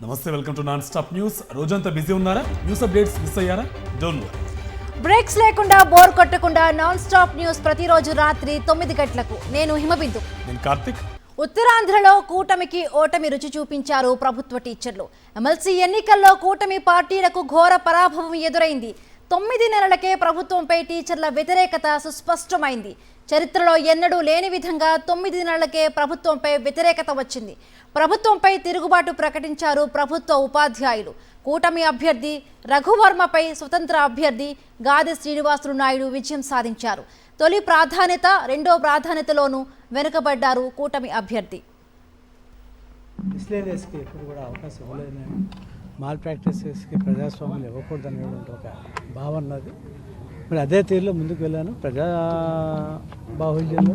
నమస్తే, welcome to non stop news. రోజంతా busy ఉన్నారా? న్యూస్ అప్డేట్స్ మిస్ అయ్యారా? Don't worry. బ్రేక్స్ లేకుండా బోర్ కొట్టకుండా నాన్ స్టాప్ న్యూస్ ప్రతిరోజు రాత్రి 9 గంటలకు. నేను హిమబిందు. నేను కార్తిక్. ఉత్తరాంధ్రలో కూటమికి ఓటమి రుచి చూపించారు ప్రభుత్వ టీచర్లు. ఎమ్మెల్సీ ఎన్నికల్లో కూటమి పార్టీలకు ఘోర పరాభవం ఎదురైంది. 9 నెలలకే ప్రభుత్వంపై టీచర్ల వ్యతిరేకత సుస్పష్టమైంది. చరిత్రలో ఎన్నడూ లేని విధంగా 9 నెలలకే ప్రభుత్వంపై వ్యతిరేకత వచ్చింది. ప్రభుత్వంపై తిరుగుబాటు ప్రకటించారు ప్రభుత్వ ఉపాధ్యాయులు. కూటమి అభ్యర్థి రఘువర్మపై స్వతంత్ర అభ్యర్థి గాదె శ్రీనివాసులు నాయుడు విజయం సాధించారు. తొలి ప్రాధాన్యత, రెండో ప్రాధాన్యతలోనూ వెనుకబడ్డారు కూటమి అభ్యర్థి. మిస్లేనియస్కి ఎప్పుడు కూడా అవకాశం ఇవ్వలేదు. మాల్ ప్రాక్టీసెస్కి ప్రజాస్వామ్యం ఇవ్వకూడదని ఒక భావన ఉన్నది. మరి అదే తీరులో ముందుకు వెళ్ళాను. ప్రజా బాహుళ్యంలో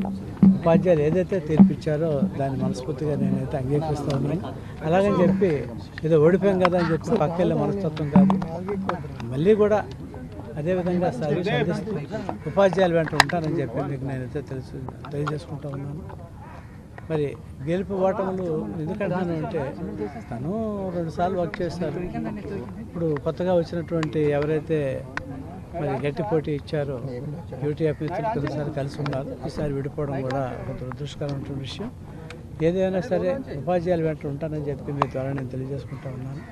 ఉపాధ్యాయులు ఏదైతే తీర్పిచ్చారో దాన్ని మనస్ఫూర్తిగా నేనైతే అంగీకరిస్తూ ఉన్నాను. అలాగని చెప్పి ఏదో ఓడిపోయాం కదా అని చెప్పి పక్కెళ్ళే మనస్తత్వం కాదు. మళ్ళీ కూడా అదేవిధంగా సర్వీస్ అందిస్తూ ఉపాధ్యాయులు వెంట ఉంటానని చెప్పి మీకు నేనైతే తెలియజేసుకుంటూ ఉన్నాను. మరి గెలుపు ఓటములు ఎందుకంటాను అంటే, తను 2 సార్లు వర్క్ చేస్తారు. ఇప్పుడు కొత్తగా వచ్చినటువంటి ఎవరైతే మరి గట్టి పోటీ ఇచ్చారో యూటీఎఫ్ మిత్రులు కొన్నిసార్లు కలిసి ఉన్నారు. ఈసారి విడిపోవడం కూడా కొంత దురదృష్టకరమైన విషయం. ఏదైనా సరే ఉపాధ్యాయులు వెంట ఉంటానని చెప్పి మీ ద్వారా నేను తెలియజేసుకుంటా ఉన్నాను.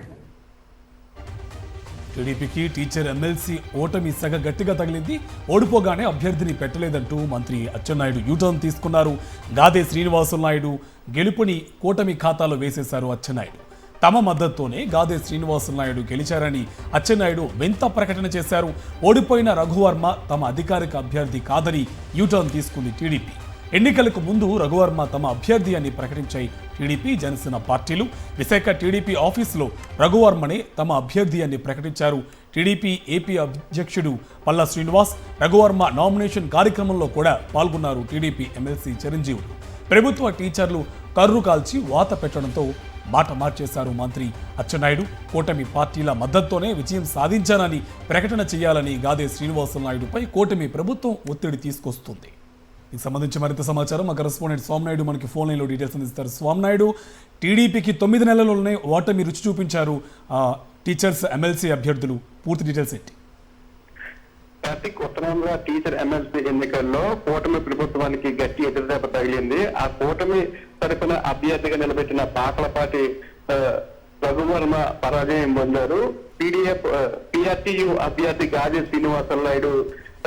టీడీపీకి టీచర్ ఎమ్మెల్సీ ఓటమి సగ గట్టిగా తగిలింది. ఓడిపోగానే అభ్యర్థిని పెట్టలేదంటూ మంత్రి అచ్చెన్నాయుడు యూటర్న్ తీసుకున్నారు. గాదె శ్రీనివాసులు నాయుడు గెలుపుని కూటమి ఖాతాలో వేసేశారు అచ్చెన్నాయుడు. తమ మద్దతుతోనే గాదె శ్రీనివాసులు నాయుడు గెలిచారని అచ్చెన్నాయుడు వింత ప్రకటన చేశారు. ఓడిపోయిన రఘువర్మ తమ అధికారిక అభ్యర్థి కాదని యూటర్న్ తీసుకుంది టీడీపీ. ఎన్నికలకు ముందు రఘువర్మ తమ అభ్యర్థి అని ప్రకటించాయి టీడీపీ, జనసేన పార్టీలు. విశాఖ టీడీపీ ఆఫీసులో రఘువర్మనే తమ అభ్యర్థి అని ప్రకటించారు. టీడీపీ ఏపీ అధ్యక్షుడు పల్లా శ్రీనివాస్ రఘువర్మ నామినేషన్ కార్యక్రమంలో కూడా పాల్గొన్నారు. TDP MLC Chiranjeevulu. ప్రభుత్వ టీచర్లు కర్రు కాల్చి వాత పెట్టడంతో మాట మార్చేశారు మంత్రి అచ్చెన్నాయుడు. కూటమి పార్టీల మద్దతుతోనే విజయం సాధించానని ప్రకటన చేయాలని గాదె శ్రీనివాసులు నాయుడుపై కూటమి ప్రభుత్వం ఒత్తిడి తీసుకొస్తుంది. దీనికి సంబంధించి మరింత సమాచారం మా కరెస్పాండెంట్ స్వామినాయుడు మనకి ఫోన్ లైన్లో డీటెయిల్స్ అందిస్తారు. స్వామినాయుడు, టీడీపీకి 9 నెలల్లోనే ఓటమి రుచి చూపించారు టీచర్స్ ఎమ్మెల్సీ అభ్యర్థులు. పూర్తి డీటెయిల్స్ ఏంటి? కార్తిక్, ఉత్తరాంధ్ర టీచర్ ఎమ్మెల్సీ ఎన్నికల్లో కూటమి ప్రభుత్వానికి గట్టి ఎదురుదెబ్బ తగిలింది. ఆ కూటమి తరఫున అభ్యర్థిగా నిలబెట్టిన పాకలపాటి రఘువర్మ పరాజయం పొందారు. పిఆర్టీయు అభ్యర్థి గాదె శ్రీనివాసులు నాయుడు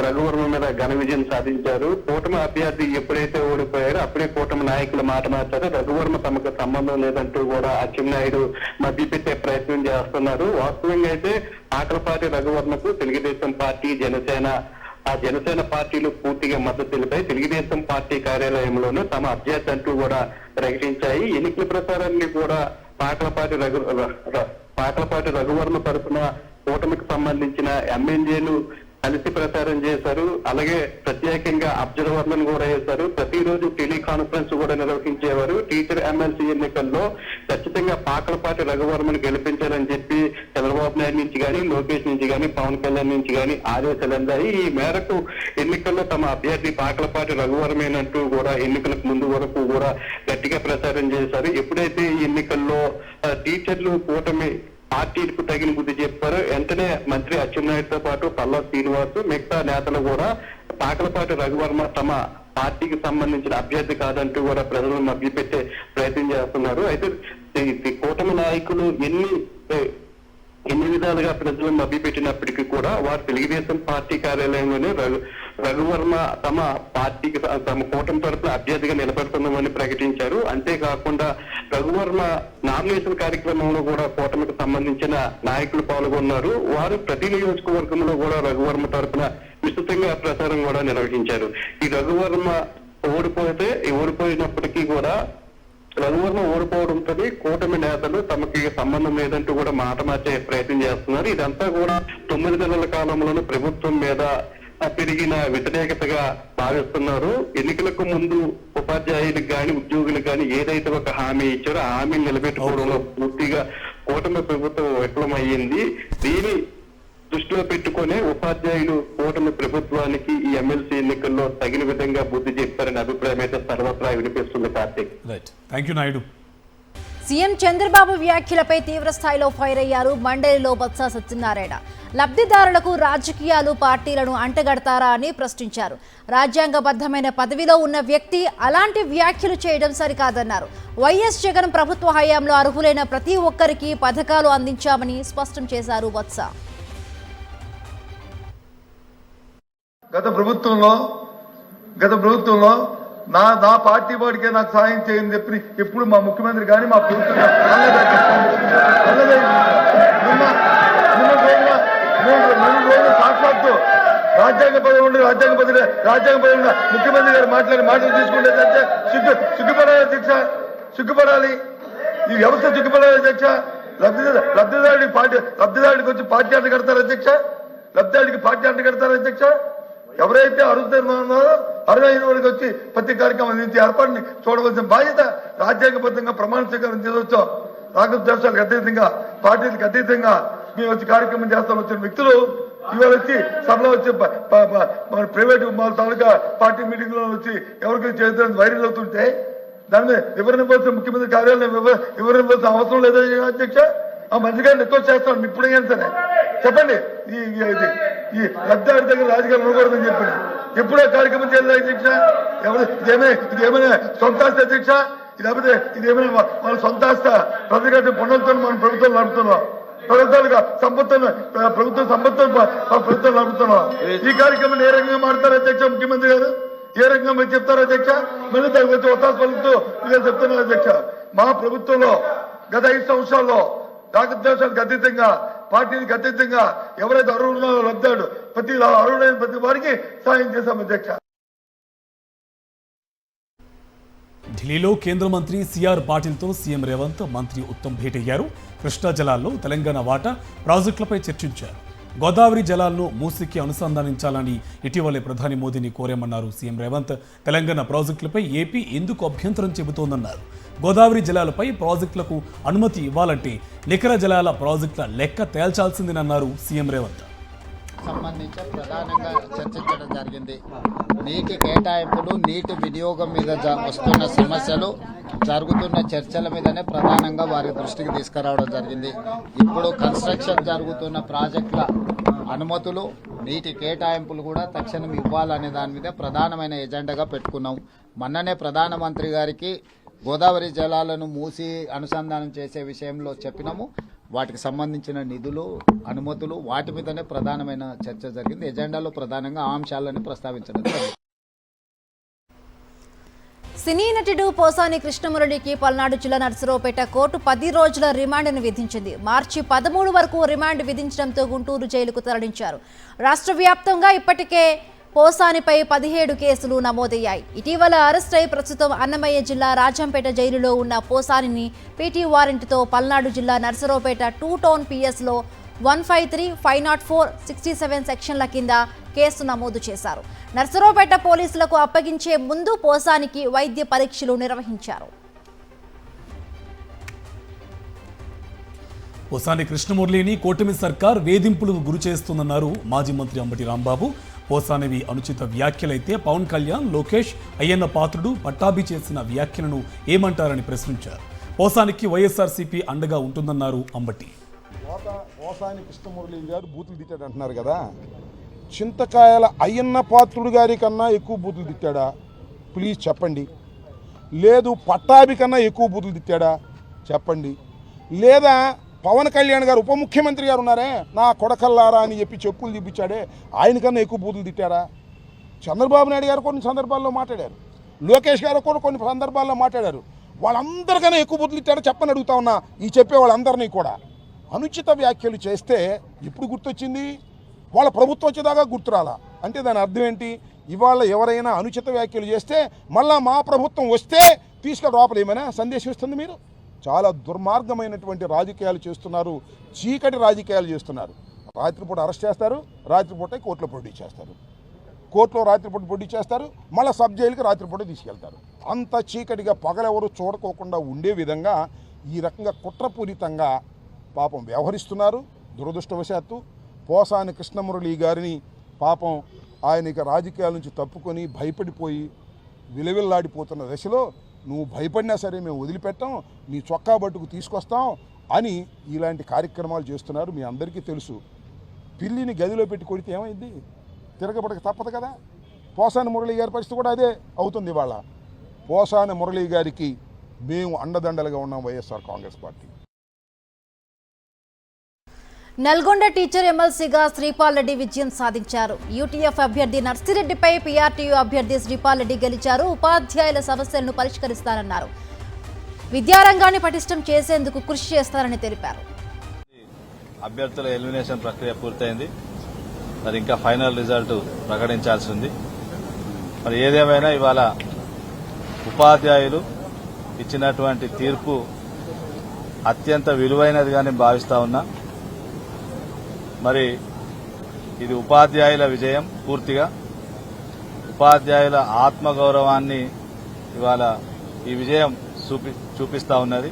రఘువర్మ మీద ఘన విజయం సాధించారు. కూటమి అభ్యర్థి ఎప్పుడైతే ఓడిపోయారో అప్పుడే కూటమి నాయకులు మాట మార్చారు. రఘువర్మ తమకు సంబంధం లేదంటూ కూడా అచ్చెన్నాయుడు మధ్య పెట్టే ప్రయత్నం చేస్తున్నారు. వాస్తవంగా అయితే పాకలపాటి రఘువర్మకు తెలుగుదేశం పార్టీ, జనసేన పార్టీలు పూర్తిగా మద్దతు తెలిపాయి. తెలుగుదేశం పార్టీ కార్యాలయంలోనూ తమ అభ్యర్థి అంటూ కూడా ప్రకటించాయి. ఎన్నికల ప్రచారాన్ని కూడా పాకలపాటి రఘువర్మ తరఫున కూటమికి సంబంధించిన ఎమ్మెల్యేలు కలిసి ప్రచారం చేశారు. అలాగే ప్రత్యేకంగా అబ్జర్వర్లను కూడా వేశారు. ప్రతిరోజు టెలికాన్ఫరెన్స్ కూడా నిర్వహించేవారు. టీచర్ ఎమ్మెల్సీ ఎన్నికల్లో ఖచ్చితంగా పాకలపాటి రఘువర్మను గెలిపించాలని చెప్పి చంద్రబాబు నాయుడు నుంచి కానీ, లోకేష్ నుంచి కానీ, పవన్ కళ్యాణ్ నుంచి కానీ ఆదేశాలు అందాయి. ఈ మేరకు ఎన్నికల్లో తమ అభ్యర్థి పాకలపాటి రఘువర్మేనంటూ కూడా ఎన్నికలకు ముందు వరకు కూడా గట్టిగా ప్రచారం చేశారు. ఎప్పుడైతే ఈ ఎన్నికల్లో టీచర్లు కూటమి పార్టీలకు తగిన బుద్ధి చెప్పారు, వెంటనే మంత్రి అచ్చెన్నాయుడుతో పాటు పల్లా శ్రీనివాస్ మిగతా నేతలు కూడా పాకలపాటి రఘువర్మ తమ పార్టీకి సంబంధించిన అభ్యర్థి కాదంటూ కూడా ప్రజలను మభ్యపెట్టే ప్రయత్నం చేస్తున్నారు. అయితే కూటమి నాయకులు ఎన్ని విధాలుగా ప్రజలను మభ్యపెట్టినప్పటికీ కూడా వారు తెలుగుదేశం పార్టీ కార్యాలయంలోనే రఘువర్మ తమ పార్టీకి, తమ కూటమి తరఫున అభ్యర్థిగా నిలబెడుతున్నామని ప్రకటించారు. అంతేకాకుండా రఘువర్మ నామినేషన్ కార్యక్రమంలో కూడా కూటమికి సంబంధించిన నాయకులు పాల్గొన్నారు. వారు ప్రతి నియోజకవర్గంలో కూడా రఘువర్మ తరఫున విస్తృతంగా ప్రచారం కూడా నిర్వహించారు. ఈ రఘువర్మ ఓడిపోయినప్పటికీ కూడా రఘువర్మ ఓడిపోవడంతో కూటమి నేతలు తమకి సంబంధం లేదంటూ కూడా మాట మార్చే ప్రయత్నం చేస్తున్నారు. ఇదంతా కూడా 9 నెలల కాలంలోనూ ప్రభుత్వం మీద పెరిగిన వ్యతిరేకతగా భావిస్తున్నారు. ఎన్నికలకు ముందు ఉపాధ్యాయులకు కానీ, ఉద్యోగులకు కానీ ఏదైతే ఒక హామీ ఇచ్చారో ఆ హామీని నిలబెట్టుకోవడంలో పూర్తిగా కూటమి ప్రభుత్వం విఫలమయ్యింది. దీని దృష్టిలో పెట్టుకునే ఉపాధ్యాయులు కూటమి ప్రభుత్వానికి ఈ ఎమ్మెల్సీ ఎన్నికల్లో తగిన విధంగా బుద్ధి చెప్పారనే అభిప్రాయం అయితే సర్వత్రా వినిపిస్తుంది. Karthik, right, thank you Naidu. CM Chandrababu వ్యాఖ్యలపై తీవ్ర స్థాయిలో ఫైర్ అయ్యారు మండలిలో బొత్స సత్యనారాయణ. లబ్ధిదారులకు రాజకీయాలు పార్టీలను అంటగడతారా అని ప్రశ్నించారు. రాజ్యాంగబద్ధమైన పదవిలో ఉన్న వ్యక్తి అలాంటి వ్యాఖ్యలు చేయడం సరికాదన్నారు. వైఎస్ జగన్ ప్రభుత్వ హయాంలో అర్హులైన ప్రతి ఒక్కరికి పథకాలు అందించామని స్పష్టం చేశారు బొత్స. గత ప్రభుత్వంలో నా పార్టీ వాడికే నాకు సాయం చేయని చెప్పి ఎప్పుడు మా ముఖ్యమంత్రి కానీ మా ప్రభుత్వం సాక్షాత్తు రాజ్యాంగ పదవి ముఖ్యమంత్రి గారు మాటలు తీసుకుంటే సిగ్గుపడాలి అధ్యక్ష, సిగ్గుపడాలి. ఈ వ్యవస్థ సిగ్గుపడాలి అధ్యక్ష. లబ్ధిదారుడికి వచ్చి పార్టీ అంట కడతారు అధ్యక్ష, లబ్ధిదారుడికి పార్టీ అంట కడతారు అధ్యక్ష. ఎవరైతే అర్హులున్నారో అర్హులైన వారికి వచ్చి ప్రతి కార్యక్రమం అందించి ఏర్పాటుని చూడవలసిన బాధ్యత రాజ్యాంగబద్ధంగా ప్రమాణ స్వీకారం చేయవచ్చాం. రాజకీయాలకు అతీతంగా పార్టీలకు అతీతంగా మేము వచ్చి కార్యక్రమం చేస్తాం వచ్చిన వ్యక్తులు ఇవాళ వచ్చి సభలో వచ్చి ప్రైవేటు తాలూకా పార్టీ మీటింగ్ లో వచ్చి ఎవరికి చేతులను వైరల్ అవుతుంటే దాని మీద వివరణ ఇవ్వాల్సిన ముఖ్యమంత్రి కార్యాలయం వివరణ ఇవ్వాల్సిన అవసరం లేదా అధ్యక్ష? ఆ మంత్రిగారిని రిక్వెస్ట్ చేస్తాను ఇప్పుడైనా సరే చెప్పండి, ఈ లబ్ధిదారు దగ్గర రాజకీయాలు ఉండకూడదని చెప్పండి. ఎప్పుడో కార్యక్రమం చేయాలి అధ్యక్ష? ఇదేమైనా సొంత ఆస్తి అధ్యక్ష? ఇదేమైనా వాళ్ళ సొంత ఆస్త? ప్రజల పనులతో మనం ప్రభుత్వం నడుపుతున్నాం, ప్రభుత్వాలుగా సంపత్తులు ప్రభుత్వం నడుపుతున్నాం. ఈ కార్యక్రమం ఏ రకంగా మాడతారు అధ్యక్ష? ముఖ్యమంత్రి గారు ఏ రకంగా మీరు చెప్తారు అధ్యక్ష? మళ్ళీ దానికి వచ్చి ఒత్తాసు పలుకుతూ మీరు చెప్తున్నారు అధ్యక్ష. మా ప్రభుత్వంలో గత 5 సంవత్సరాల్లో రాగద్వేషానికి అతీతంగా పార్టీలకు అతీతంగా ఎవరైతే అర్హులున్నారో లబ్ధాడు అర్హుడైన ప్రతి వారికి సాయం చేశాం అధ్యక్ష. ఢిల్లీలో కేంద్ర మంత్రి సిఆర్ పాటిల్తో సీఎం రేవంత్, మంత్రి ఉత్తమ్ భేటయ్యారు. కృష్ణా జలాల్లో తెలంగాణ వాటా ప్రాజెక్టులపై చర్చించారు. గోదావరి జలాలను మూసీకి అనుసంధానించాలని ఇటీవలే ప్రధాని మోదీని కోరామన్నారు సీఎం రేవంత్. తెలంగాణ ప్రాజెక్టులపై ఏపీ ఎందుకు అభ్యంతరం చెబుతోందన్నారు. గోదావరి జలాలపై ప్రాజెక్టులకు అనుమతి ఇవ్వాలంటే నికర జలాల ప్రాజెక్టుల లెక్క తేల్చాల్సిందేనన్నారు సీఎం రేవంత్. సంబంధించి ప్రధానంగా చర్చించడం జరిగింది. నీటి కేటాయింపులు, నీటి వినియోగం మీద వస్తున్న సమస్యలు, జరుగుతున్న చర్చల మీదనే ప్రధానంగా వారి దృష్టికి తీసుకురావడం జరిగింది. ఇప్పుడు కన్స్ట్రక్షన్ జరుగుతున్న ప్రాజెక్టుల అనుమతులు, నీటి కేటాయింపులు కూడా తక్షణం ఇవ్వాలనే దాని మీద ప్రధానమైన ఎజెండాగా పెట్టుకున్నాం. మొన్ననే ప్రధానమంత్రి గారికి గోదావరి జలాలను మూసి అనుసంధానం చేసే విషయంలో చెప్పినాము. వాటికి సంబంధించిన నిధులు, అనుమతులు, వాటి మీదనే ప్రధానమైన చర్చ జరిగింది. ఎజెండాలో ప్రధానంగా ఆ అంశాలను ప్రస్తావించడం జరిగింది. సినీ నటుడు పోసాని కృష్ణమురళికి పల్నాడు జిల్లా నర్సరావుపేట కోర్టు 10 రోజుల రిమాండ్ను విధించింది. మార్చి 13 వరకు రిమాండ్ విధించడంతో గుంటూరు జైలుకు తరలించారు. రాష్ట్ర వ్యాప్తంగా ఇప్పటికే పోసానిపై 17 కేసులు నమోదయ్యాయి. ఇటీవల అరెస్ట్ అయి ప్రస్తుతం అన్నమయ్య జిల్లా రాజంపేట జైలులో ఉన్న పోసానిని పీటీ వారెంట్తో పల్నాడు జిల్లా నర్సరావుపేట 2 టౌన్ పిఎస్లో 153, 504, 67 సెక్షన్ల కింద కేసు నమోదు చేశారు. నర్సరావుపేట పోలీసులకు అప్పగించే ముందు పోసానికి వైద్య పరీక్షలు నిర్వహించారు. పోసాని కృష్ణమురళిని కూటమి సర్కార్ వేధింపులకు గురి చేస్తుందన్నారు మాజీ మంత్రి అంబటి రాంబాబు. పోసానివి అనుచిత వ్యాఖ్యలైతే పవన్ కళ్యాణ్, లోకేష్, అయ్యన్న పాత్రుడు, పట్టాభి చేసిన వ్యాఖ్యలను ఏమంటారని ప్రశ్నించారు. పోసానికి వైఎస్ఆర్సీపీ అండగా ఉంటుందన్నారు అంబటి. పోసాని కృష్ణమురళి గారు బూతులు తిట్టాడు అంటున్నారు కదా, చింతకాయల అయ్యన్న పాత్రుడు గారి కన్నా ఎక్కువ బూతులు తిట్టాడా? ప్లీజ్ చెప్పండి. లేదు పట్టాభి కన్నా ఎక్కువ బూతులు తిట్టాడా? చెప్పండి. లేదా పవన్ కళ్యాణ్ గారు ఉప ముఖ్యమంత్రి గారు ఉన్నారే, నా కొడకల్లారా అని చెప్పి చెప్పులు చూపించాడే, ఆయన కన్నా ఎక్కువ బూతులు తిట్టారా? చంద్రబాబు నాయుడు గారు కొన్ని సందర్భాల్లో మాట్లాడారు, లోకేష్ గారు కూడా కొన్ని సందర్భాల్లో మాట్లాడారు. వాళ్ళందరికన్నా ఎక్కువ బూతులు తిట్టాడో చెప్పని అడుగుతా ఉన్నా. ఈ చెప్పే వాళ్ళందరినీ కూడా అనుచిత వ్యాఖ్యలు చేస్తే ఇప్పుడు గుర్తొచ్చింది, వాళ్ళ ప్రభుత్వం వచ్చేదాకా గుర్తురాలా అంటే దాని అర్థం ఏంటి? ఇవాళ ఎవరైనా అనుచిత వ్యాఖ్యలు చేస్తే మళ్ళా మా ప్రభుత్వం వస్తే తీసుకొని లోపలేమైనా సందేశం ఇస్తుంది? మీరు చాలా దుర్మార్గమైనటువంటి రాజకీయాలు చేస్తున్నారు, చీకటి రాజకీయాలు చేస్తున్నారు. రాత్రిపూట అరెస్ట్ చేస్తారు, రాత్రిపూట కోర్టులో ప్రొడ్యూస్ చేస్తారు, కోర్టులో రాత్రిపూట ప్రొడ్యూస్ చేస్తారు, మళ్ళీ సబ్ జైలుకి రాత్రిపూట తీసుకెళ్తారు. అంత చీకటిగా పగలెవరు చూడకోకుండా ఉండే విధంగా ఈ రకంగా కుట్రపూరితంగా పాపం వ్యవహరిస్తున్నారు. దురదృష్టవశాత్తు పోసాని కృష్ణమురళి గారిని పాపం ఆయన ఇక రాజకీయాల నుంచి తప్పుకొని భయపడిపోయి విలవిల్లాడిపోతున్న దశలో నువ్వు భయపడినా సరే మేము వదిలిపెట్టాం, నీ చొక్కా బట్టుకు తీసుకొస్తాం అని ఇలాంటి కార్యక్రమాలు చేస్తున్నారు. మీ అందరికీ తెలుసు. పిల్లిని గదిలో పెట్టి కొడితే ఏమైంది? తిరగబడక తప్పదు కదా. పోసాని మురళీ గారి పరిస్థితి కూడా అదే అవుతుంది. ఇవాళ పోసాని మురళీ గారికి మేము అండదండలుగా ఉన్నాం వైఎస్ఆర్ కాంగ్రెస్ పార్టీ. నల్గొండ టీచర్ ఎమ్మెల్సీగా శ్రీపాల్ రెడ్డి విజయం సాధించారు. యూటీఎఫ్ అభ్యర్థి నర్సిరెడ్డిపై పీఆర్టీయూ అభ్యర్థి శ్రీపాల్ రెడ్డి గెలిచారు. ఉపాధ్యాయుల సమస్యలను పరిష్కరిస్తారన్నారు. విద్యారంగాన్ని పటిష్టం చేసేందుకు కృషి చేస్తారని తెలిపారు. అభ్యర్థుల ఎలిమినేషన్ ప్రక్రియ పూర్తయింది. మరి ఇంకా ఫైనల్ రిజల్ట్ ప్రకటించాల్సి ఉంది. మరి ఏదేమైనా ఇవాళ ఉపాధ్యాయులు ఇచ్చినటువంటి తీర్పు అత్యంత విలువైనదిగా నేను భావిస్తా ఉన్నా. మరి ఇది ఉపాధ్యాయుల విజయం. పూర్తిగా ఉపాధ్యాయుల ఆత్మగౌరవాన్ని ఇవాళ ఈ విజయం చూపిస్తా ఉన్నది.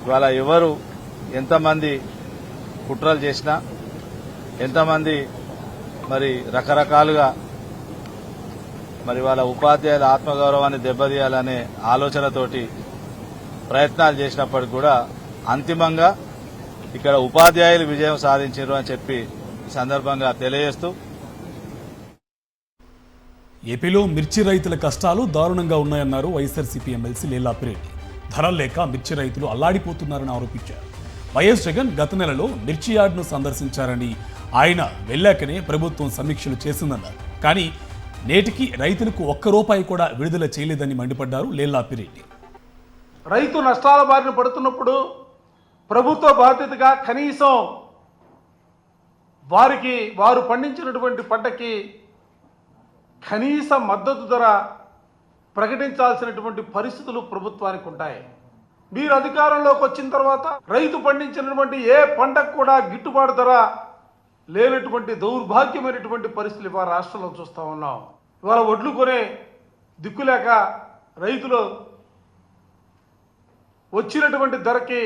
ఇవాళ ఎవరు ఎంతమంది కుట్రలు చేసినా, ఎంతమంది మరి రకరకాలుగా మరి వాళ్ళ ఉపాధ్యాయుల ఆత్మగౌరవాన్ని దెబ్బతీయాలనే ఆలోచనతోటి ప్రయత్నాలు చేసినప్పటికీ కూడా అంతిమంగా ఇక్కడ ఉపాధ్యాయులు విజయం సాధించారు అని చెప్పి ఈ సందర్భంగా తెలియజేస్తూ, ఏపీలో మిర్చి రైతుల కష్టాలు దారుణంగా ఉన్నాయన్నారు వైఎస్ఆర్సీపీ ఎమ్మెల్సీ లీలాపిరెడ్డి. ధరలు లేక మిర్చి రైతులు అల్లాడిపోతున్నారని ఆరోపించారు. వైఎస్ జగన్ గత నెలలో మిర్చి యార్డును సందర్శించారని, ఆయన వెళ్లాకనే ప్రభుత్వం సమీక్షలు చేసిందన్నారు. కానీ నేటికి రైతులకు ఒక్క రూపాయి కూడా విడుదల చేయలేదని మండిపడ్డారు లీలాపిరెడ్డి. రైతు నష్టాల బారిన పడుతున్నప్పుడు ప్రభుత్వ బాధ్యతగా కనీసం వారు పండించినటువంటి పంటకి కనీస మద్దతు ధర ప్రకటించాల్సినటువంటి పరిస్థితులు ప్రభుత్వానికి ఉంటాయి. మీరు అధికారంలోకి వచ్చిన తర్వాత రైతు పండించినటువంటి ఏ పంటకు కూడా గిట్టుబాటు ధర లేనటువంటి దౌర్భాగ్యమైనటువంటి పరిస్థితులు ఇవాళ రాష్ట్రంలో చూస్తూ ఉన్నాం. ఇవాళ వడ్లు కొనే దిక్కులేక రైతులు వచ్చినటువంటి ధరకి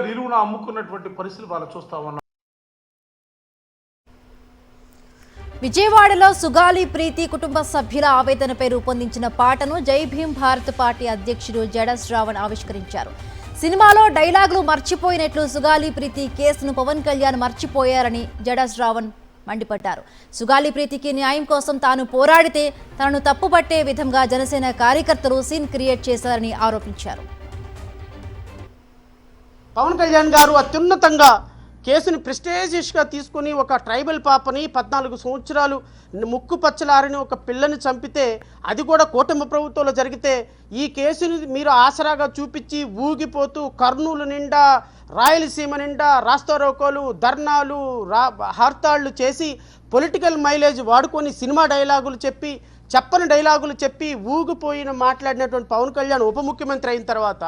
నిలువున అమ్ముకున్నటువంటి పరిస్థితులు వాళ్ళు చూస్తూ ఉన్నాం. విజయవాడలో సుగాలి ప్రీతి కుటుంబ సభ్యుల ఆవేదనపై రూపొందించిన పాటను జై భీమ్ భారత్ పార్టీ అధ్యక్షుడు జడ శ్రావణ్ ఆవిష్కరించారు. సినిమాలో డైలాగులు మర్చిపోయినట్లు సుగాలి ప్రీతి కేసును పవన్ కళ్యాణ్ మర్చిపోయారని జడ శ్రావణ్ మండిపడ్డారు. సుగాలి ప్రీతికి న్యాయం కోసం తాను పోరాడితే తనను తప్పుపట్టే విధంగా జనసేన కార్యకర్తలు సీన్ క్రియేట్ చేశారని ఆరోపించారు. పవన్ కళ్యాణ్ గారు అత్యున్నతంగా కేసుని ప్రెస్టేజియస్గా తీసుకుని ఒక ట్రైబల్ పాపని 14 సంవత్సరాలు ముక్కు పచ్చలారని ఒక పిల్లని చంపితే, అది కూడా కూటమి ప్రభుత్వంలో జరిగితే, ఈ కేసుని మీరు ఆసరాగా చూపించి ఊగిపోతూ కర్నూలు నిండా రాయలసీమ నిండా రాస్తారోకోలు ధర్నాలు హర్తాళ్లు చేసి పొలిటికల్ మైలేజ్ వాడుకొని సినిమా డైలాగులు చెప్పి చెప్పని డైలాగులు చెప్పి ఊగిపోయిన మాట్లాడినటువంటి పవన్ కళ్యాణ్ ఉప ముఖ్యమంత్రి అయిన తర్వాత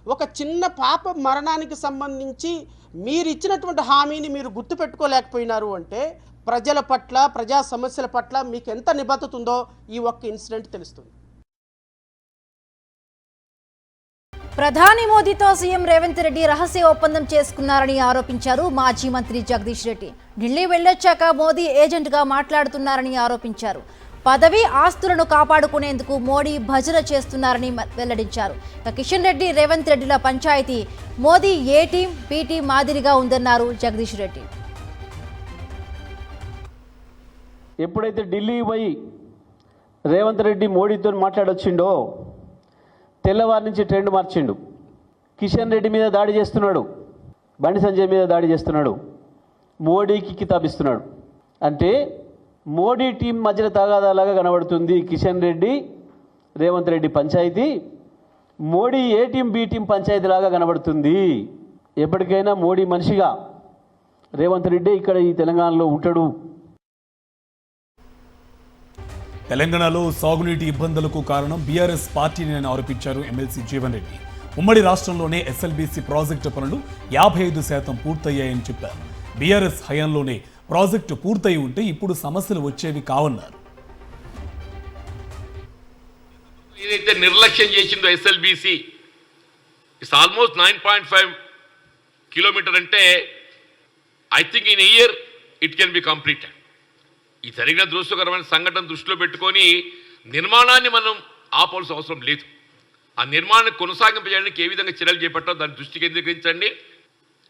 ఒక చిన్న పాప మరణానికి సంబంధించి మీరు ఇచ్చినటువంటి హామీని మీరు గుర్తుపెట్టుకోలేకపోయినారు అంటే ప్రజల పట్ల ప్రజా సమస్యల పట్ల మీకు ఎంత నిబద్ధత ఉందో ఈ ఒక్క ఇన్సిడెంట్ తెలుస్తుంది. ప్రధాని మోదీతో సీఎం రేవంత్ రెడ్డి రహస్య ఒప్పందం చేసుకున్నారని ఆరోపించారు మాజీ మంత్రి జగదీష్ రెడ్డి. ఢిల్లీ వెళ్లొచ్చాక మోదీ ఏజెంట్గా మాట్లాడుతున్నారని ఆరోపించారు. పదవి ఆస్తులను కాపాడుకునేందుకు మోడీ భజన చేస్తున్నారని వెల్లడించారు. కిషన్ రెడ్డి రేవంత్ రెడ్డిల పంచాయతీ మోదీ ఏ టీం బి టీం మాదిరిగా ఉందన్నారు జగదీష్ రెడ్డి. ఎప్పుడైతే ఢిల్లీ పోయి రేవంత్ రెడ్డి మోడీతో మాట్లాడొచ్చిండో తెల్లవారి నుంచి ట్రెండ్ మార్చిండు. కిషన్ రెడ్డి మీద దాడి చేస్తున్నాడు, బండి సంజయ్ మీద దాడి చేస్తున్నాడు, మోడీకి కితాబిస్తున్నాడు. అంటే మోడీ టీం మధ్యలో తగాదాలాగా కనబడుతుంది కిషన్ రెడ్డి రేవంత్ రెడ్డి పంచాయతీ. మోడీ ఏ టీం బి టీం పంచాయతీ లాగా కనబడుతుంది. ఎప్పటికైనా మోడీ మనిషిగా రేవంత్ రెడ్డి ఇక్కడ ఈ తెలంగాణలో ఉంటాడు. తెలంగాణలో సాగునీటి ఇబ్బందులకు కారణం బీఆర్ఎస్ పార్టీని ఆరోపించారు ఎమ్మెల్సీ జీవన్ రెడ్డి. ఉమ్మడి రాష్ట్రంలోనే ఎస్ఎల్బీసీ ప్రాజెక్టు పనులు 55% పూర్తయ్యాయని చెప్పారు. బీఆర్ఎస్ హయాంలోనే ప్రాజెక్టు పూర్తయి ఉంటే ఇప్పుడు సమస్యలు వచ్చేవి కావన్నారు. ఏదైతే నిర్లక్ష్యం చేసిందో ఎస్ఎల్బీసీ ఇట్స్ ఆల్మోస్ట్ 9.5 కిలోమీటర్ అంటే I think in year it can be completed. ఈ జరిగిన దృశ్యకరమైన సంఘటన దృష్టిలో పెట్టుకొని నిర్మాణాన్ని మనం ఆపాల్సిన అవసరం లేదు. ఆ నిర్మాణాన్ని కొనసాగింపజేయడానికి ఏ విధంగా చర్యలు చేపట్టాలో దాన్ని దృష్టి కేంద్రీకరించండి.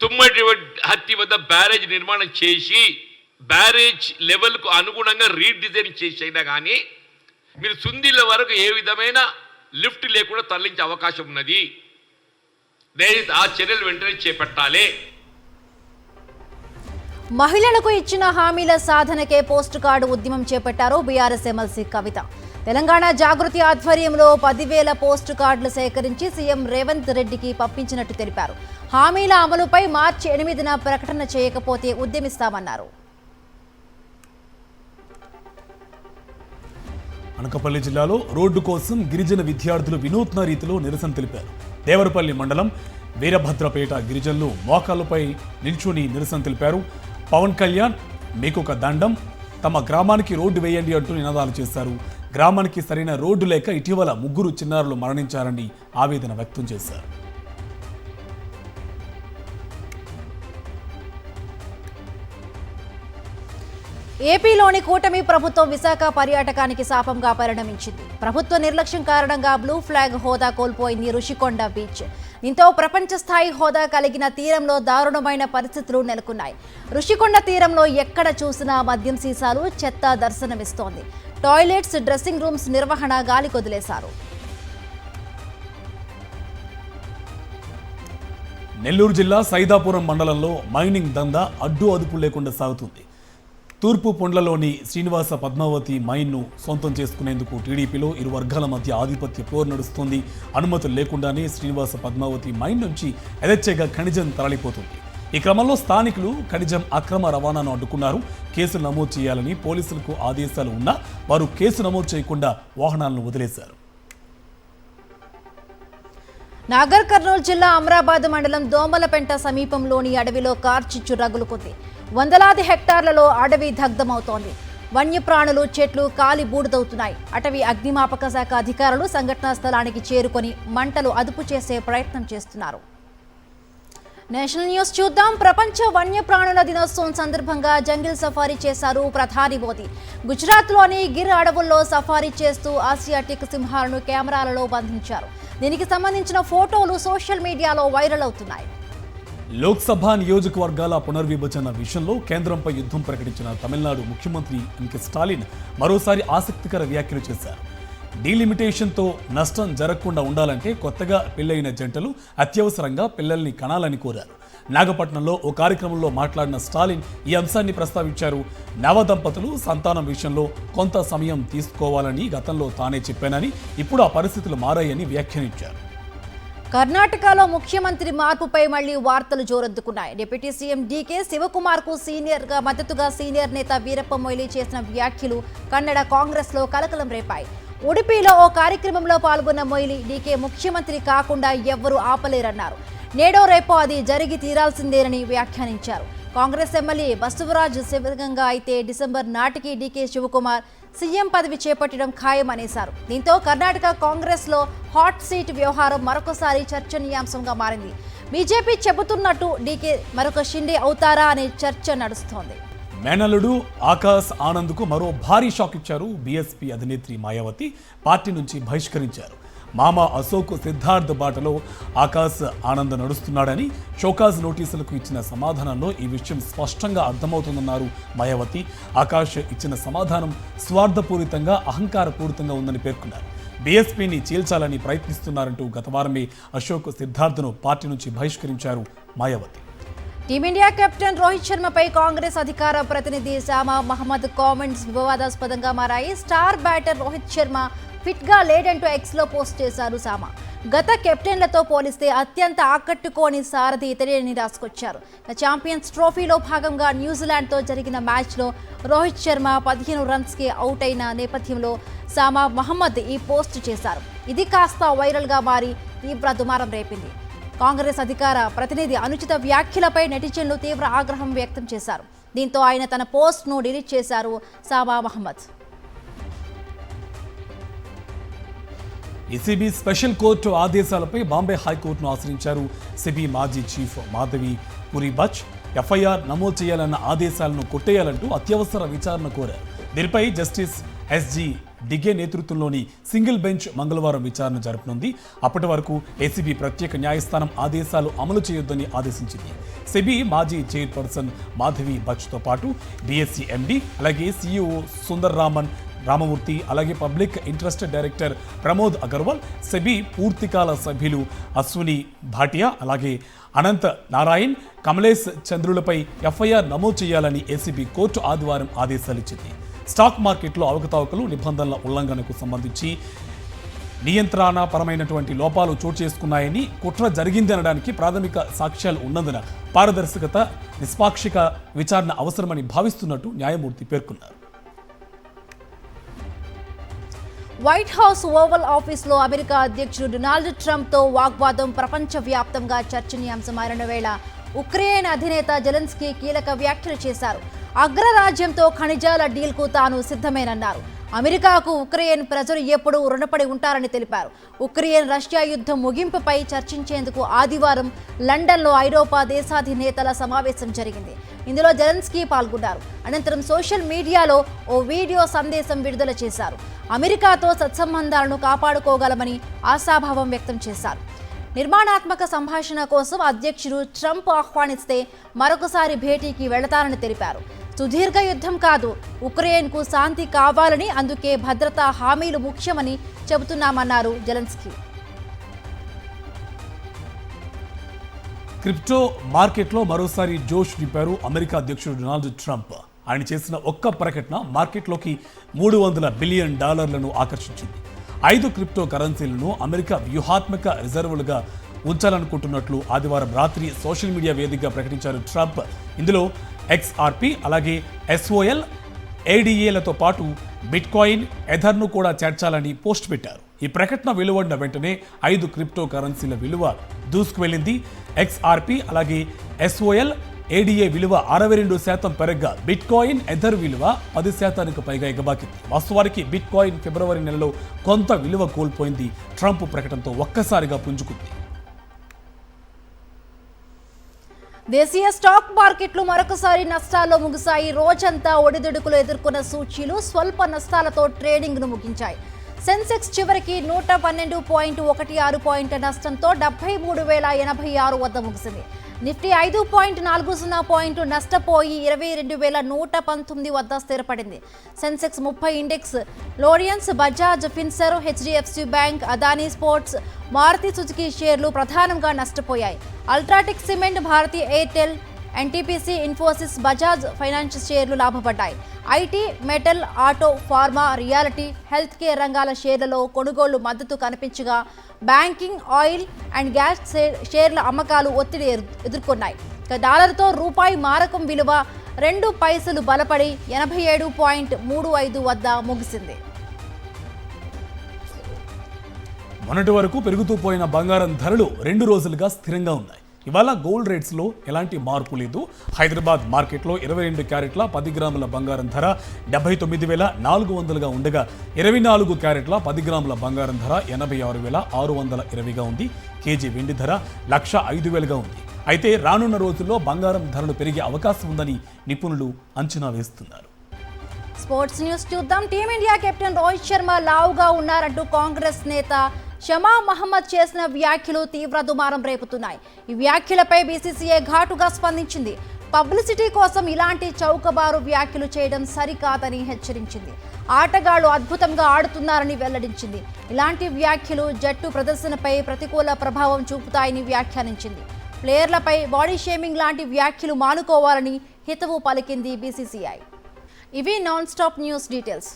తుమ్మటి హత్తి వద్ద బ్యారేజ్ నిర్మాణం చేసి బ్యారేజ్ లెవెల్కు అనుగుణంగా రీడిజైన్ చేసి అయినా కానీ మీరు సుందిళ్ళ వరకు ఏ విధమైన లిఫ్ట్ లేకుండా తరలించే అవకాశం ఉన్నది. దయచేసి ఆ చర్యలు వెంటనే చేపట్టాలి. మహిళలకు ఇచ్చిన హామీల సాధనకే పోస్ట్ కార్డు ఉద్యమం చేపట్టారు బీఆర్ఎస్ ఎమ్మెల్సీ కవిత. తెలంగాణ జాగృతి ఆధ్వర్యంలో 10,000 పోస్ట్ కార్డులు సేకరించి సీఎం రేవంత్ రెడ్డికి పంపించినట్టు తెలిపారు. హామీల అమలుపై మార్చి 8న ప్రకటన చేయకపోతే ఉద్యమిస్తామన్నారు. అనకాపల్లి జిల్లాలో రోడ్డు కోసం గిరిజన విద్యార్థులు వినూత్న రీతిలో నిరసన తెలిపారు. దేవరపల్లి మండలం వీరభద్రపేట గిరిజనులు మోకాళ్లపై నిల్చుని నిరసన తెలిపారు. పవన్ కళ్యాణ్ మీకొక దండం, తమ గ్రామానికి రోడ్డు వేయండి అంటూ నినాదాలు చేశారు. గ్రామానికి సరైన రోడ్డు లేక ఇటీవల 3 చిన్నారులు మరణించారని ఆవేదన వ్యక్తం చేశారు. ఏపీలోని కూటమి ప్రభుత్వం విశాఖ పర్యాటకానికి శాపంగా పరిణమించింది. ప్రభుత్వ నిర్లక్ష్యం కారణంగా బ్లూ ఫ్లాగ్ హోదా కోల్పోయింది రుషికొండ బీచ్. దీంతో ప్రపంచ స్థాయి హోదా కలిగిన తీరంలో దారుణమైన పరిస్థితులు నెలకొన్నాయి. రుషికొండ తీరంలో ఎక్కడ చూసినా మద్యం సీసాలు, చెత్త దర్శనమిస్తోంది. టాయిలెట్స్, డ్రెస్సింగ్ రూమ్స్ నిర్వహణ గాలి కొదిలేశారు. నెల్లూరు జిల్లా సైదాపురం మండలంలో మైనింగ్ దందా అడ్డు అదుపు లేకుండా సాగుతుంది. తూర్పు పొండ్లలోని శ్రీనివాస పద్మావతి మైన్ను సొంతం చేసుకునేందుకు టీడీపీలో ఇరు వర్గాల మధ్య ఆధిపత్య పోరు నడుస్తుంది. అనుమతులు లేకుండానే శ్రీనివాస పద్మావతి మైన్ నుంచి యథేచ్ఛగా ఖనిజం తరలిపోతుంది. ఈ క్రమంలో స్థానికులు ఖనిజం అక్రమ రవాణాను అడ్డుకున్నారు. కేసులు నమోదు చేయాలని పోలీసులకు ఆదేశాలు ఉన్నా వారు కేసు నమోదు చేయకుండా వాహనాలను వదిలేశారు. నాగర్ కర్నూలు జిల్లా అమరాబాద్ మండలం దోమలపెంట సమీపంలోని అడవిలో కార్చిచ్చు రగులుకుంది. వందలాది హెక్టార్లలో అడవి దగ్ధమవుతోంది. వన్యప్రాణులు, చెట్లు కాలి బూడిదవుతున్నాయి. అటవీ అగ్నిమాపక శాఖ అధికారులు సంఘటనా స్థలానికి చేరుకొని మంటలు అదుపు చేసే ప్రయత్నం చేస్తున్నారు. నేషనల్ న్యూస్ చూద్దాం. ప్రపంచ వన్యప్రాణుల దినోత్సవం సందర్భంగా జంగిల్ సఫారీ చేశారు ప్రధాని మోదీ. గుజరాత్లోని గిర్ అడవుల్లో సఫారీ చేస్తూ ఆసియాటిక్ సింహాలను కెమెరాలలో బంధించారు. దీనికి సంబంధించిన ఫోటోలు సోషల్ మీడియాలో వైరల్ అవుతున్నాయి. లోక్సభ నియోజకవర్గాల పునర్విభజన విషయంలో కేంద్రంపై యుద్ధం ప్రకటించిన తమిళనాడు ముఖ్యమంత్రి ఎన్కే స్టాలిన్ మరోసారి ఆసక్తికర వ్యాఖ్యలు చేశారు. డీలిమిటేషన్తో నష్టం జరగకుండా ఉండాలంటే కొత్తగా పెళ్లైన జంటలు అత్యవసరంగా పిల్లల్ని కనాలని కోరారు. నాగపట్నంలో ఓ కార్యక్రమంలో మాట్లాడిన స్టాలిన్ ఈ అంశాన్ని ప్రస్తావించారు. నవ దంపతులు సంతానం విషయంలో కొంత సమయం తీసుకోవాలని గతంలో తానే చెప్పానని, ఇప్పుడు ఆ పరిస్థితులు మారాయని వ్యాఖ్యానించారు. కర్ణాటకలో ముఖ్యమంత్రి మార్పుపై మళ్లీ వార్తలు జోరెత్తుకున్నాయి. డిప్యూటీ సీఎం డీకే శివకుమార్ కు మద్దతుగా సీనియర్ నేత వీరప్ప మొయిలీ చేసిన వ్యాఖ్యలు కన్నడ కాంగ్రెస్ లో కలకలం రేపాయి. ఉడిపిలో ఓ కార్యక్రమంలో పాల్గొన్న మొయిలీ డీకే ముఖ్యమంత్రి కాకుండా ఎవ్వరూ ఆపలేరన్నారు. నేడో రేపో అది జరిగి తీరాల్సిందేనని వ్యాఖ్యానించారు. కాంగ్రెస్ ఎమ్మెల్యే బసవరాజ్ శివగంగా అయితే డిసెంబర్ నాటికి డీకే శివకుమార్ సీఎం పదవి చేపట్టడం ఖాయమనేశారు. దీంతో కర్ణాటక కాంగ్రెస్ లో హాట్ సీట్ వ్యవహారం మరొకసారి చర్చనీయాంశంగా మారింది. బీజేపీ చెబుతున్నట్టు డీకే మరొక షిండే అవుతారా అనే చర్చ నడుస్తోంది. మేనల్లుడు ఆకాశ్ ఆనంద్కు మరో భారీ షాక్ ఇచ్చారు. బీఎస్పీ అధినేత్రి మాయావతి పార్టీ నుంచి బహిష్కరించారు. మామ అశోక్ సిద్ధార్థ్ బాటలో ఆకాశ్ ఆనంద్ నడుస్తున్నాడని షోకాజ్ నోటీసులకు ఇచ్చిన సమాధానంలో ఈ విషయం స్పష్టంగా అర్థమవుతుందన్నారు మాయావతి. ఆకాష్ ఇచ్చిన సమాధానం స్వార్థపూరితంగా, అహంకారపూరితంగా ఉందని పేర్కొన్నారు. బీఎస్పీని చీల్చాలని ప్రయత్నిస్తున్నారంటూ గత వారమే అశోక్ సిద్ధార్థ్ను పార్టీ నుంచి బహిష్కరించారు మాయావతి. టీమిండియా కెప్టెన్ రోహిత్ శర్మపై కాంగ్రెస్ అధికార ప్రతినిధి సామా మహమ్మద్ కామెంట్స్ వివాదాస్పదంగా మారాయి. Star batter Rohit Sharma fit గా లేడంటూ ఎక్స్ లో పోస్ట్ చేశారు సామా. గత కెప్టెన్లతో పోలిస్తే అత్యంత ఆకట్టుకోని సారథి ఇతడేనని రాసుకొచ్చారు. ఛాంపియన్స్ ట్రోఫీలో భాగంగా న్యూజిలాండ్తో జరిగిన మ్యాచ్లో రోహిత్ శర్మ 15 రన్స్కి అవుట్ అయిన నేపథ్యంలో సామా మహమ్మద్ ఈ పోస్ట్ చేశారు. ఇది కాస్త వైరల్గా మారి తీవ్ర దుమారం రేపింది. కాంగ్రెస్ అధికార ప్రతినిధి అనుచిత వ్యాఖ్యలపై నెటిజన్లు తీవ్ర ఆగ్రహం వ్యక్తం చేశారు. దీంతో ఆయన తన పోస్ట్ను డిలీట్ చేశారు Sama Mohammed. ECB special court ఆదేశాలపై బాంబే హైకోర్టును ఆశ్రయించారు. సిబి మాజీ చీఫ్ మాధవి పురిబచ్ ఎఫ్ఐఆర్ నమోదు చేయాలన్న ఆదేశాలను కొట్టేయాలంటూ అత్యవసర విచారణ కోరారు. దీనిపై జస్టిస్ ఎస్జీ డిగే నేతృత్వంలోని సింగిల్ బెంచ్ మంగళవారం విచారణ జరపనుంది. అప్పటి వరకు ఏసీబీ ప్రత్యేక న్యాయస్థానం ఆదేశాలు అమలు చేయొద్దని ఆదేశించింది. సెబీ మాజీ చైర్పర్సన్ మాధవి బచ్తో పాటు బీఎస్సీ ఎండీ, అలాగే సీఈఓ సుందర్ రామమూర్తి, అలాగే public interest director Pramod Agarwal, SEBI పూర్తికాల సభ్యులు అశ్విని భాటియా, అలాగే అనంత్ నారాయణ్, కమలేష్ చంద్రులపై ఎఫ్ఐఆర్ నమోదు చేయాలని ఏసీబీ కోర్టు ఆదివారం ఆదేశాలిచ్చింది. స్టాక్ మార్కెట్లో అవకతవకలు, నిబంధనల ఉల్లంఘనకు సంబంధించి నియంత్రణపరమైనటువంటి లోపాలు చోటు చేసుకున్నాయని, కుట్ర జరిగిందనడానికి ప్రాథమిక సాక్ష్యాలు ఉన్నందున పారదర్శకత, నిష్పాక్షిక విచారణ అవసరమని భావిస్తున్నట్టు న్యాయమూర్తి పేర్కొన్నారు. వైట్ హౌస్ ఓవల్ ఆఫీస్లో అమెరికా అధ్యక్షుడు డొనాల్డ్ ట్రంప్తో వాగ్వాదం ప్రపంచవ్యాప్తంగా చర్చనీయాంశమైన వేళ ఉక్రెయిన్ అధినేత జెలెన్స్కీ కీలక వ్యాఖ్యలు చేశారు. అగ్రరాజ్యంతో ఖనిజాల డీల్కు తాను సిద్ధమేనన్నారు. అమెరికాకు ఉక్రెయిన్ ప్రజలు ఎప్పుడూ రుణపడి ఉంటారని తెలిపారు. ఉక్రెయిన్ రష్యా యుద్ధం ముగింపుపై చర్చించేందుకు ఆదివారం లండన్లో ఐరోపా దేశాధినేతల సమావేశం జరిగింది. ఇందులో జెలెన్స్కీ పాల్గొన్నారు. అనంతరం సోషల్ మీడియాలో ఓ వీడియో సందేశం విడుదల చేశారు. అమెరికాతో సత్సంబంధాలను కాపాడుకోగలమని ఆశాభావం వ్యక్తం చేశారు. నిర్మాణాత్మక సంభాషణ కోసం అధ్యక్షుడు ట్రంప్ ఆహ్వానిస్తే మరొకసారి భేటీకి వెళతారని తెలిపారు. సుదీర్ఘ యుద్ధం కాదు, ఉక్రెయిన్కు శాంతి కావాలని, అందుకే భద్రతా హామీలు ముఖ్యమని చెబుతున్నామన్నారు జెలెన్స్కీ. క్రిప్టో మార్కెట్లో మరోసారి జోష్ నింపారు అమెరికా అధ్యక్షుడు డొనాల్డ్ ట్రంప్. ఆయన చేసిన ఒక్క ప్రకటన మార్కెట్లోకి $300 బిలియన్ ఆకర్షించింది. 5 క్రిప్టో కరెన్సీలను అమెరికా వ్యూహాత్మక రిజర్వులుగా ఉంచాలనుకుంటున్నట్లు ఆదివారం రాత్రి సోషల్ మీడియా వేదికగా ప్రకటించారు ట్రంప్. ఇందులో XRP, అలాగే SOL, ADAలతో పాటు బిట్కాయిన్, ఎథర్ను కూడా చేర్చాలని పోస్ట్ పెట్టారు. ఈ ప్రకటన వెలువడిన వెంటనే 5 క్రిప్టో కరెన్సీల విలువ దూసుకువెళ్ళింది. XRP, అలాగే SOL, ADA విలువ 62% పెరగ్గా బిట్కాయిన్, ఎథర్ విలువ 10% పైగా ఎగబాకింది. వాస్తవానికి బిట్కాయిన్ ఫిబ్రవరి నెలలో కొంత విలువ కోల్పోయింది. ట్రంప్ ప్రకటనతో ఒక్కసారిగా పుంజుకుంది. దేశీయ స్టాక్ మార్కెట్లు మరొకసారి నష్టాల్లో ముగిశాయి. రోజంతా ఒడిదుడుకులు ఎదుర్కొన్న సూచీలు స్వల్ప నష్టాలతో ట్రేడింగ్ను ముగించాయి. సెన్సెక్స్ చివరికి 112.16 పాయింట్ల నష్టంతో 73,086 వద్ద ముగిసింది. నిఫ్టీ 5.40 పాయింట్లు నష్టపోయి 22,119 వద్ద స్థిరపడింది. సెన్సెక్స్ 30 ఇండెక్స్ లోరియన్స్, Bajaj Finserv, HDFC bank, Adani ports, Maruti Suzuki షేర్లు ప్రధానంగా నష్టపోయాయి. UltraTech cement, Bharti Airtel, NTPC, Infosys, Bajaj finance షేర్లు లాభపడ్డాయి. IT, metal, auto, pharma, realty, health care రంగాల షేర్లలో కొనుగోళ్లు మద్దతు కనిపించగా బ్యాంకింగ్, ఆయిల్ అండ్ గ్యాస్ షేర్ల అమ్మకాలు ఒత్తిడి ఎదుర్కొన్నాయి. డాలర్తో రూపాయి మారకం విలువ 2 పైసలు బలపడి 87.35 వద్ద ముగిసింది. మొన్నటి వరకు పెరుగుతూ పోయిన బంగారం ధరలు 2 రోజులుగా స్థిరంగా ఉన్నాయి. ఇవాళ గోల్డ్ రేట్స్లో ఎలాంటి మార్పు లేదు. హైదరాబాద్ మార్కెట్లో 22 క్యారెట్ల 10 గ్రాముల బంగారం ధర 79,400గా ఉండగా 24 క్యారెట్ల 10 గ్రాముల బంగారం ధర 86,620గా ఉంది. కేజీ వెండి ధర 1,05,000గా ఉంది. అయితే రానున్న రోజుల్లో బంగారం ధరలు పెరిగే అవకాశం ఉందని నిపుణులు అంచనా వేస్తున్నారు. స్పోర్ట్స్ న్యూస్ చూద్దాం. టీమిండియా కెప్టెన్ రోహిత్ శర్మ లావుగా ఉన్నారంటూ కాంగ్రెస్ నేత షమా మహమ్మద్ చేసిన వ్యాఖ్యలు తీవ్ర దుమారం రేపుతున్నాయి. ఈ వ్యాఖ్యలపై బీసీసీఐ ఘాటుగా స్పందించింది. పబ్లిసిటీ కోసం ఇలాంటి చౌకబారు వ్యాఖ్యలు చేయడం సరికాదని హెచ్చరించింది. ఆటగాళ్లు అద్భుతంగా ఆడుతున్నారని వెల్లడించింది. ఇలాంటి వ్యాఖ్యలు జట్టు ప్రదర్శనపై ప్రతికూల ప్రభావం చూపుతాయని వ్యాఖ్యానించింది. ప్లేయర్లపై బాడీ షేమింగ్ లాంటి వ్యాఖ్యలు మానుకోవాలని హితవు పలికింది బీసీసీఐ. ఇవి నాన్ స్టాప్ న్యూస్ డీటెయిల్స్.